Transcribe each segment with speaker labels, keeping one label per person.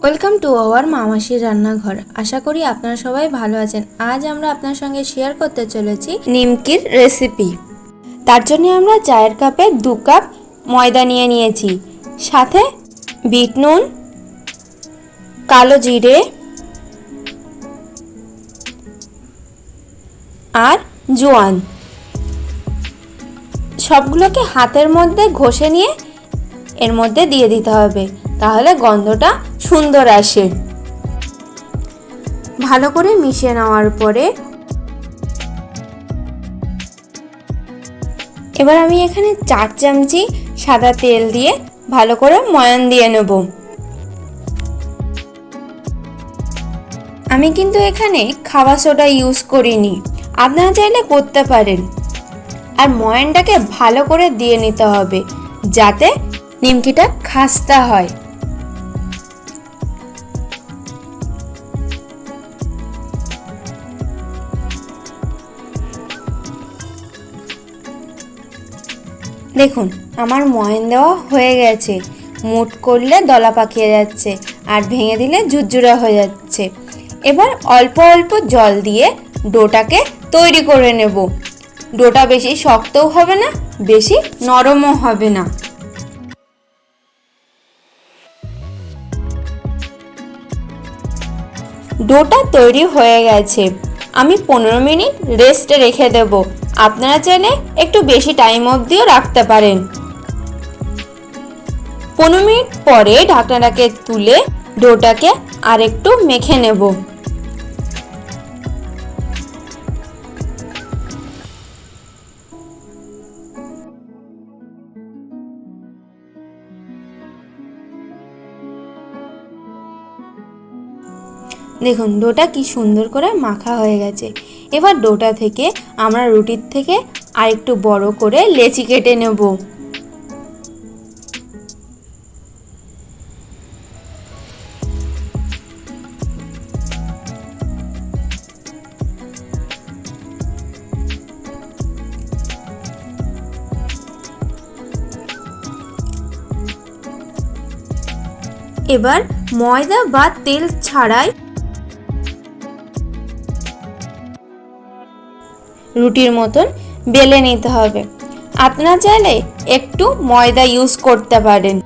Speaker 1: Welcome to our মামাসির রান্নাঘর। আশা করি আপনারা সবাই ভালো আছেন। আজ আমরা আপনার সঙ্গে শেয়ার করতে চলেছি নিমকির রেসিপি। তার জন্য আমরা চায়ের কাপে 2 কাপ ময়দা নিয়েছি, সাথে বিট নুন, কালো জিরে আর জোয়ান সবগুলোকে হাতের মধ্যে ঘষে নিয়ে এর মধ্যে দিয়ে দিতে হবে, তাহলে গন্ধটা সুন্দর আসে। ভালো করে মিশিয়ে নেওয়ার পরে এবার আমি এখানে 4 চামচি সাদা তেল দিয়ে ভালো করে ময়ান দিয়ে নেব। আমি কিন্তু এখানে খাওয়া সোডা ইউজ করিনি, আপনারা চাইলে করতে পারেন। আর ময়ানটাকে ভালো করে দিয়ে নিতে হবে যাতে নিমকিটা খাস্তা হয়। দেখুন আমার ময়ান দেওয়া হয়ে গেছে, মুঠ করলে দলা পাকিয়ে যাচ্ছে আর ভেঙে দিলে ঝুরঝুরা হয়ে যাচ্ছে। এবার অল্প অল্প জল দিয়ে ডোটাকে তৈরি করে নেব। ডোটা বেশি শক্তও হবে না, বেশি নরমও হবে না। ডোটা তৈরি হয়ে গেছে, আমি 15 মিনিট রেস্টে রেখে দেব। আপনারা চাইলে একটু বেশি টাইম অবধিও রাখতে পারেন। 15 মিনিট পরে ঢাকনাটাকে তুলে ডোটাকে আর একটু মেখে নেব। দেখুন ডোটা কি সুন্দর করে মাখা হয়ে গেছে। এবার ডোটা থেকে আমরা রুটির থেকে আরেকটু বড় করে লেচি কেটে নেব। এবার ময়দা বা তেল ছাড়াই রুটির মতন বেলে নিতে হবে। আপনারা চাইলে একটু ময়দা ইউজ করতে পারেন,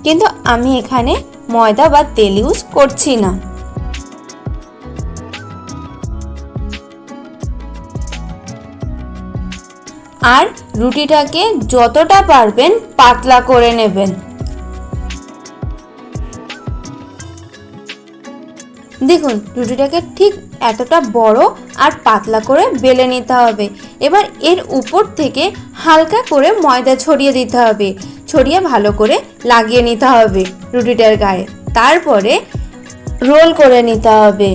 Speaker 1: কিন্তু আমি এখানে ময়দা বা তেল ইউজ করছি না। আর রুটিটাকে যতটা পারবেন পাতলা করে নেবেন। দেখুন রুটিটাকে ঠিক এতটা বড় আর পাতলা করে বেলে নিতে হবে। এবার এর উপর থেকে হালকা করে ময়দা ছড়িয়ে দিতে হবে, ছড়িয়ে ভালো করে লাগিয়ে নিতে হবে রুটিটার গায়ে। তারপরে রোল করে নিতে হবে।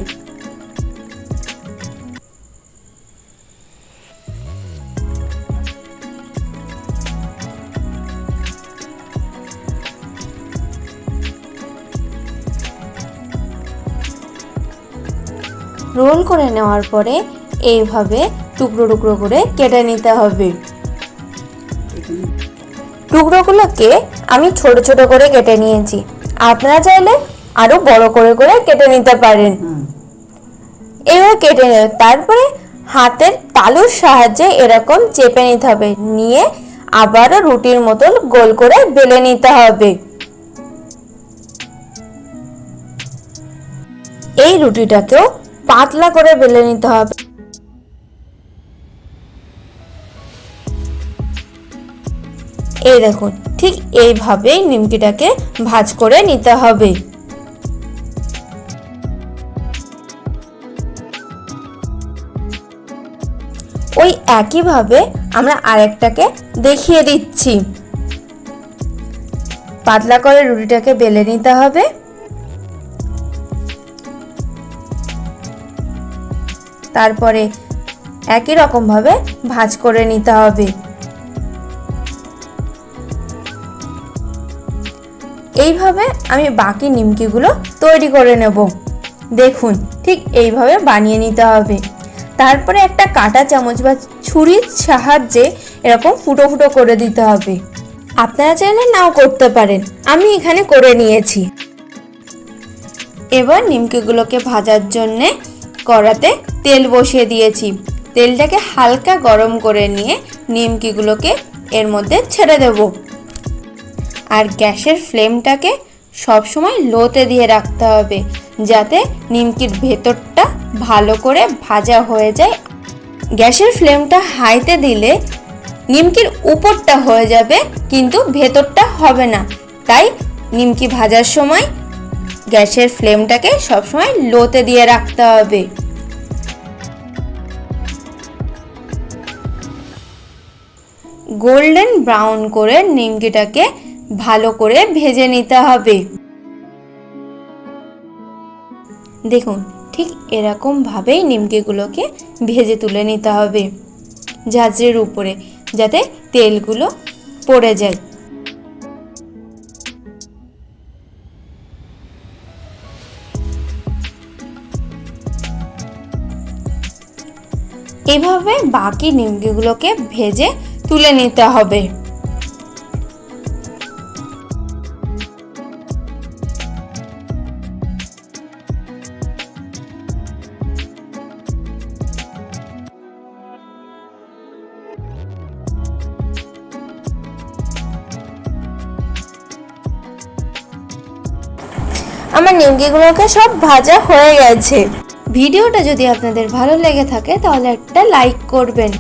Speaker 1: রোল করে নেওয়ার পরে এইভাবে টুকরো টুকরো করে কেটে নিতে হবে। টুকরোগুলোকে আমি ছোট ছোট করে কেটে নিয়েছি, আপনারা চাইলে আরো বড় করে করে কেটে নিতে পারেন। এবার কেটে নেব, তারপরে হাতের তালুর সাহায্যে এরকম চেপে নিতে হবে, নিয়ে আবারও রুটির মতন গোল করে বেলে নিতে হবে। এই রুটিটাকেও পাতলা করে বেলে নিতে হবে। এই দেখুন ঠিক এইভাবেই নিমকিটাকে ভাঁজ করে নিতে হবে। ওই একইভাবে আমরা আরেকটাকে দেখিয়ে দিচ্ছি। পাতলা করে রুটিটাকে বেলে নিতে হবে। তারপরে একই রকম ভাবে ভাঁজ করে নিতে হবে। এইভাবে আমি বাকি নিমকিগুলো তৈরি করে নেব। দেখুন ঠিক এইভাবে বানিয়ে নিতে হবে। তারপরে একটা কাঁটা চামচ বা ছুরির সাহায্যে এরকম ফুটো ফুটো করে দিতে হবে। আপনারা চাইলে নাও করতে পারেন, আমি এখানে করে নিয়েছি। এবার নিমকিগুলোকে ভাজার জন্যে কড়াতে তেল বসিয়ে দিয়েছি। তেলটাকে হালকা গরম করে নিয়ে নিমকিগুলোকে এর মধ্যে ছেড়ে দেব। আর গ্যাসের ফ্লেমটাকে সবসময় লোতে দিয়ে রাখতে হবে, যাতে নিমকির ভেতরটা ভালো করে ভাজা হয়ে যায়। গ্যাসের ফ্লেমটা হাইতে দিলে নিমকির উপরটা হয়ে যাবে কিন্তু ভেতরটা হবে না। তাই নিমকি ভাজার সময় গ্যাসের ফ্লেমটাকে সবসময় লোতে দিয়ে রাখতে হবে। গোল্ডেন ব্রাউন করে নিমকিটাকে ভালো করে ভেজে নিতে হবে। দেখুন, ঠিক এরকম ভাবেই নিমকিগুলোকে ভেজে তুলে নিতে হবে ঝাঁঝরির উপরে, যাতে তেলগুলো পড়ে যায়। এভাবে বাকি নিমকিগুলোকে ভেজে তুলে নিতে হবে। আমার নিমকিগুলোকে সব ভাজা হয়ে গেছে। ভিডিওটা যদি আপনাদের ভালো লেগে থাকে তাহলে একটা লাইক করবেন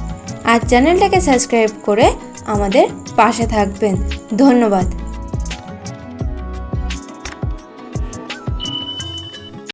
Speaker 1: আর চ্যানেলটাকে সাবস্ক্রাইব করে আমাদের পাশে থাকবেন। ধন্যবাদ।